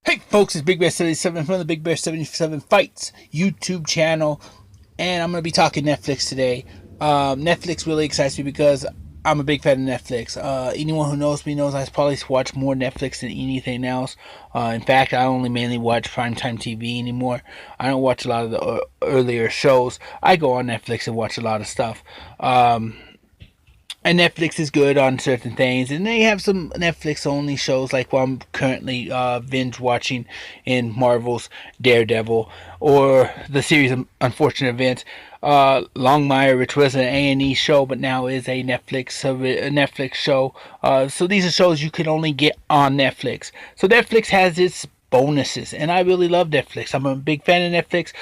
Hey folks, it's BigBear77 from the BigBear77 Fights YouTube channel, and I'm going to be talking Netflix today. Netflix really excites me because I'm a big fan of Netflix. Anyone who knows me knows I probably watch more Netflix than anything else. In fact, I only mainly watch primetime TV anymore. I don't watch a lot of the earlier shows. I go on Netflix and watch a lot of stuff. And Netflix is good on certain things, and they have some Netflix only shows like what I'm currently binge watching in Marvel's Daredevil, or the series of Unfortunate Events, Longmire, which was an A&E show but now is a Netflix show. So these are shows you can only get on Netflix. So Netflix has its bonuses, and I really love Netflix. I'm a big fan of Netflix.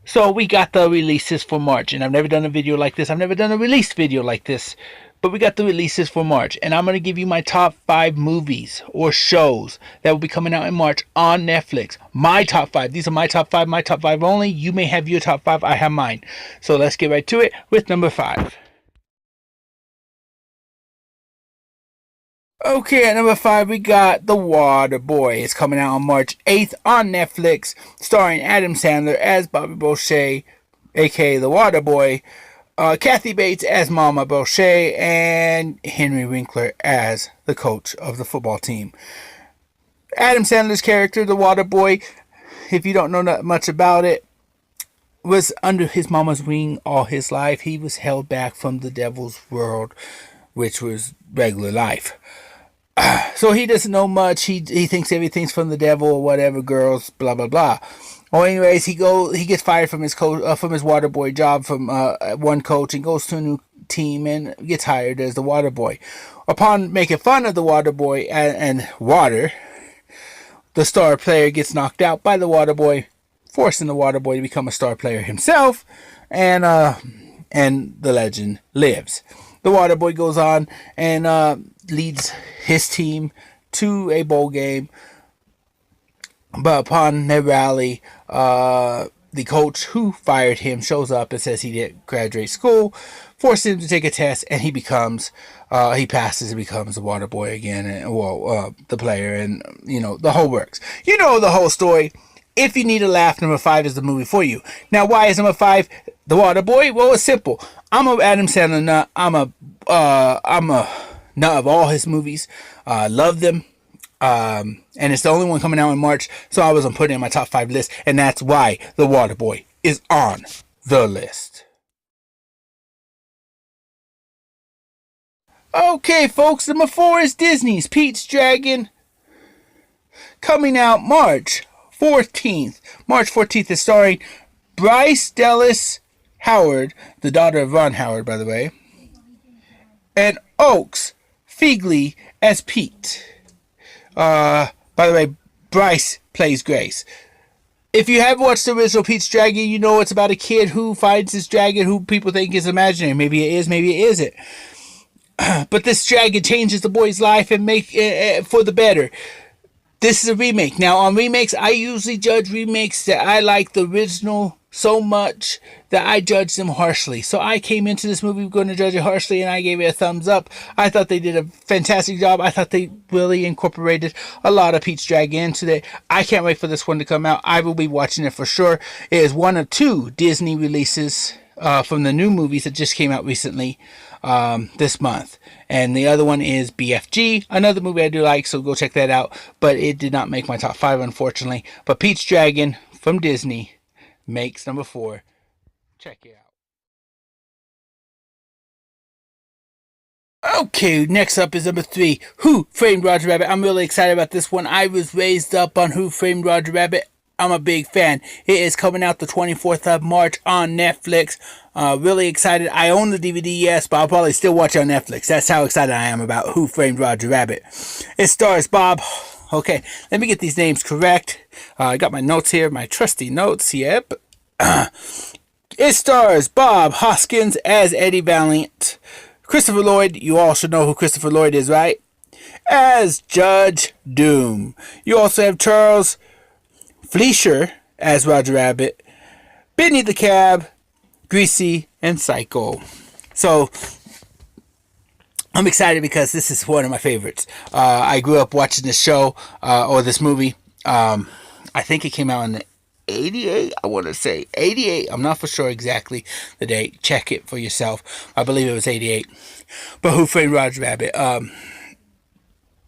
So we got the releases for March, and I've never done a video like this. I've never done a release video like this. But we got the releases for March, and I'm going to give you my top 5 movies or shows that will be coming out in March on Netflix. My top 5. These are my top 5 only. You may have your top 5. I have mine. So let's get right to it with number 5. Okay, at number 5, we got The Water Boy. It's coming out on March 8th on Netflix, starring Adam Sandler as Bobby Boucher, aka The Water Boy, Kathy Bates as Mama Boucher, and Henry Winkler as the coach of the football team. Adam Sandler's character, the Water Boy, if you don't know that much about it, was under his mama's wing all his life. He was held back from the devil's world, which was regular life. So he doesn't know much. He thinks everything's from the devil or whatever, girls, blah, blah, blah. Well, anyways, he gets fired from his from his water boy job from one coach, and goes to a new team and gets hired as the water boy. Upon making fun of the water boy and water, the star player gets knocked out by the water boy, forcing the water boy to become a star player himself, and the legend lives. The water boy goes on and leads his team to a bowl game. But upon their rally, the coach who fired him shows up and says he didn't graduate school, forces him to take a test, and he passes and becomes the water boy again, and the player, and the whole works. You know the whole story. If you need a laugh, number 5 is the movie for you. Now, why is number 5 The Water Boy? Well, it's simple. I'm a Adam Sandler nut. I'm a nut of all his movies. Love them. And it's the only one coming out in March, so I wasn't putting it in my top 5 list, and that's why The Water Boy is on the list. Okay, folks, number 4 is Disney's Pete's Dragon, coming out March 14th. March 14th is starring Bryce Dallas Howard, the daughter of Ron Howard, by the way, and Oaks Fegley as Pete. By the way, Bryce plays Grace. If you have watched the original Pete's Dragon, you know it's about a kid who finds this dragon who people think is imaginary. Maybe it is, maybe it isn't. But this dragon changes the boy's life and make for the better. This is a remake. Now, on remakes, I usually judge remakes that I like the original so much that I judge them harshly. So I came into this movie going to judge it harshly, and I gave it a thumbs up. I thought they did a fantastic job. I thought they really incorporated a lot of Pete's Dragon into it. I can't wait for this one to come out. I will be watching it for sure. It is one of 2 Disney releases from the new movies that just came out recently this month. And the other one is BFG, another movie I do like, so go check that out. But it did not make my top 5, unfortunately. But Pete's Dragon from Disney makes number 4. Check it out. Okay, next up is number 3, Who Framed Roger Rabbit. I'm really excited about this one. I was raised up on Who Framed Roger Rabbit. I'm a big fan. It is coming out the 24th of March on Netflix. Really excited. I own the DVD, yes, but I'll probably still watch it on Netflix. That's how excited I am about Who Framed Roger Rabbit. It stars Bob. Okay, let me get these names correct. I got my notes here, my trusty notes. Yep. It stars Bob Hoskins as Eddie Valiant. Christopher Lloyd, you all should know who Christopher Lloyd is, right? As Judge Doom. You also have Charles Fleischer as Roger Rabbit, Benny the Cab, Greasy, and Psycho. So, I'm excited because this is one of my favorites. I grew up watching this show, or this movie, I think it came out in 88. I want to say 88. I'm not for sure exactly the date. Check it for yourself. I believe it was 88. But Who Framed Roger Rabbit?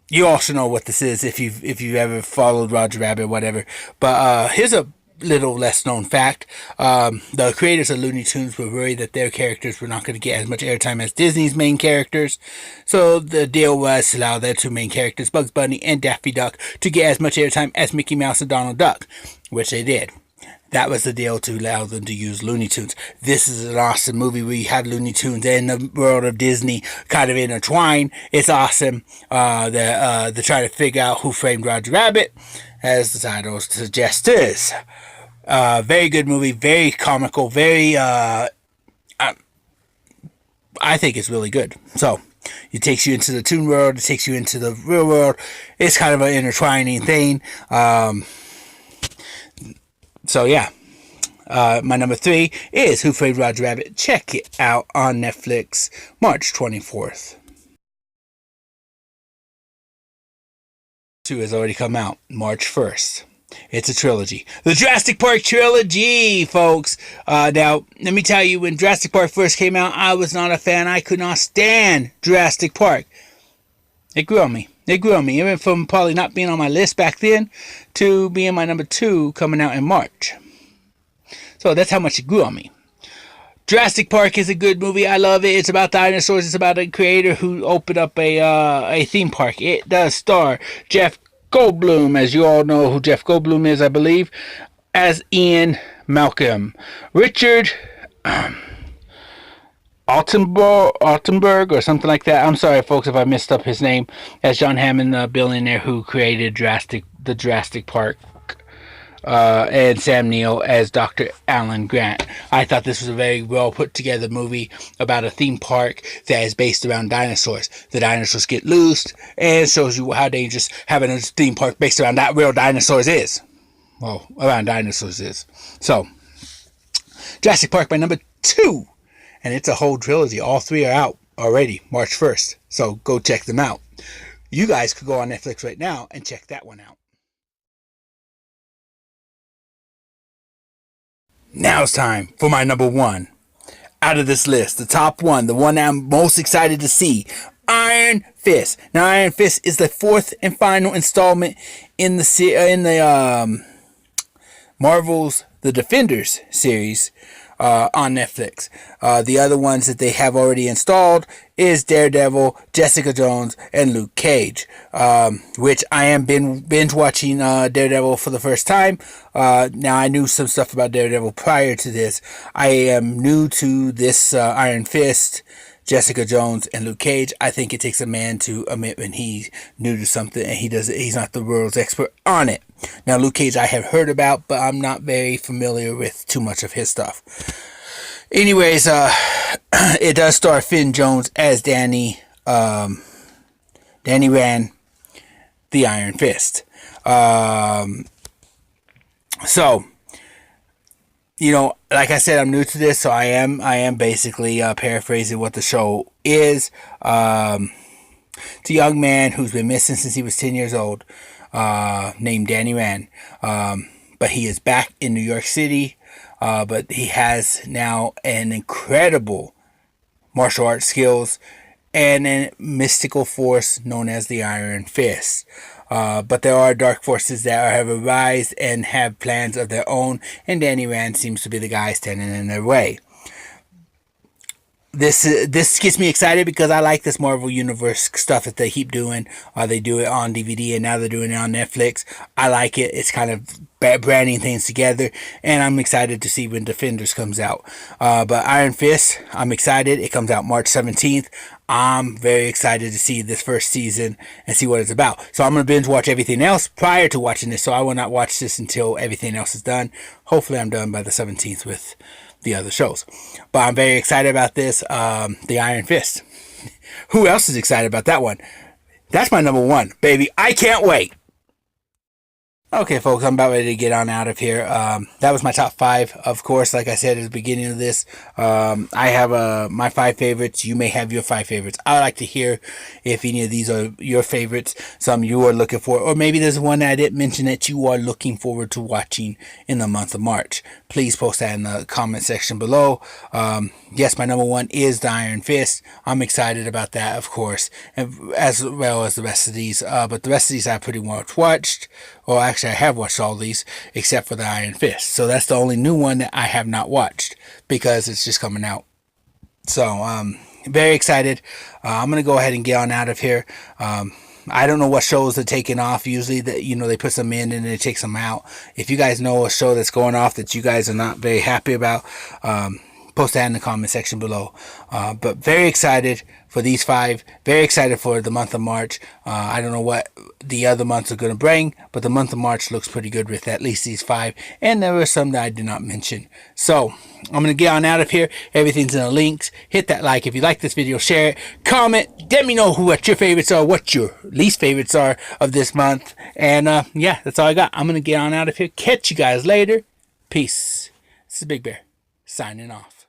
You also know what this is if you've ever followed Roger Rabbit or whatever. But here's a little less known fact. The creators of Looney Tunes were worried that their characters were not going to get as much airtime as Disney's main characters. So the deal was to allow their two main characters, Bugs Bunny and Daffy Duck, to get as much airtime as Mickey Mouse and Donald Duck, which they did. That was the deal to allow them to use Looney Tunes. This is an awesome movie where you have Looney Tunes and the world of Disney kind of intertwined. It's awesome. They're trying to figure out who framed Roger Rabbit, as the title suggests. Very good movie, very comical, very, I think it's really good. So, it takes you into the Toon world, it takes you into the real world. It's kind of an intertwining thing. So yeah, my number 3 is Who Framed Roger Rabbit. Check it out on Netflix, March 24th. 2 has already come out, March 1st. It's a trilogy. The Jurassic Park trilogy, folks. Now, let me tell you, when Jurassic Park first came out, I was not a fan. I could not stand Jurassic Park. It grew on me. It grew on me. Even from probably not being on my list back then to being my number 2 coming out in March. So that's how much it grew on me. Jurassic Park is a good movie. I love it. It's about dinosaurs. It's about a creator who opened up a theme park. It does star Jeff Goldblum, as you all know who Jeff Goldblum is, I believe, as Ian Malcolm. Richard Altenberg or something like that. I'm sorry, folks, if I messed up his name. As John Hammond, the billionaire who created the Jurassic Park, and Sam Neill as Dr. Alan Grant. I thought this was a very well put together movie about a theme park that is based around dinosaurs. The dinosaurs get loose and shows you how dangerous having a theme park based around that real dinosaurs is. Well, around dinosaurs is. So, Jurassic Park, my number 2. And it's a whole trilogy. All 3 are out already, March 1st. So go check them out. You guys could go on Netflix right now and check that one out. Now it's time for my number 1. Out of this list, the top one, the one I'm most excited to see, Iron Fist. Now, Iron Fist is the 4th and final installment in the Marvel's The Defenders series. On Netflix. The other ones that they have already installed is Daredevil, Jessica Jones, and Luke Cage, which I am binge watching Daredevil for the first time. Now, I knew some stuff about Daredevil prior to this. I am new to this Iron Fist, Jessica Jones, and Luke Cage. I think it takes a man to admit when he's new to something and he's not the world's expert on it. Now, Luke Cage I have heard about, but I'm not very familiar with too much of his stuff. Anyways, it does star Finn Jones as Danny Rand, the Iron Fist. So, you know, like I said, I'm new to this, so I am basically paraphrasing what the show is. It's a young man who's been missing since he was 10 years old, named Danny Rand. But he is back in New York City, but he has now an incredible martial arts skills and a mystical force known as the Iron Fist. But there are dark forces that have arisen and have plans of their own, and Danny Rand seems to be the guy standing in their way. This gets me excited because I like this Marvel Universe stuff that they keep doing. They do it on DVD and now they're doing it on Netflix. I like it. It's kind of branding things together, and I'm excited to see when Defenders comes out. But Iron Fist, I'm excited. It comes out March 17th. I'm very excited to see this first season and see what it's about. So I'm going to binge watch everything else prior to watching this. So I will not watch this until everything else is done. Hopefully I'm done by the 17th with the other shows. But I'm very excited about this, the Iron Fist. Who else is excited about that one? That's my number 1, baby. I can't wait. Okay, folks, I'm about ready to get on out of here. That was my top five. Of course, like I said at the beginning of this, I have my five favorites. You may have your five favorites. I would like to hear if any of these are your favorites, some you are looking for, or maybe there's one that I didn't mention that you are looking forward to watching in the month of March. Please post that in the comment section below. Yes, my number one is the Iron Fist. I'm excited about that, of course, as well as the rest of these. But the rest of these I pretty much watched. Well, actually, I have watched all these except for the Iron Fist. So that's the only new one that I have not watched because it's just coming out. So, very excited. I'm going to go ahead and get on out of here. I don't know what shows are taking off. Usually, that they put some in and then it takes them out. If you guys know a show that's going off that you guys are not very happy about, post that in the comment section below. But very excited for these five. Very excited for the month of March. I don't know what the other months are going to bring, but the month of March looks pretty good with at least these five. And there were some that I did not mention. So I'm going to get on out of here. Everything's in the links. Hit that like if you like this video. Share it. Comment. Let me know what your favorites are, what your least favorites are of this month. And yeah, that's all I got. I'm going to get on out of here. Catch you guys later. Peace. This is Big Bear signing off.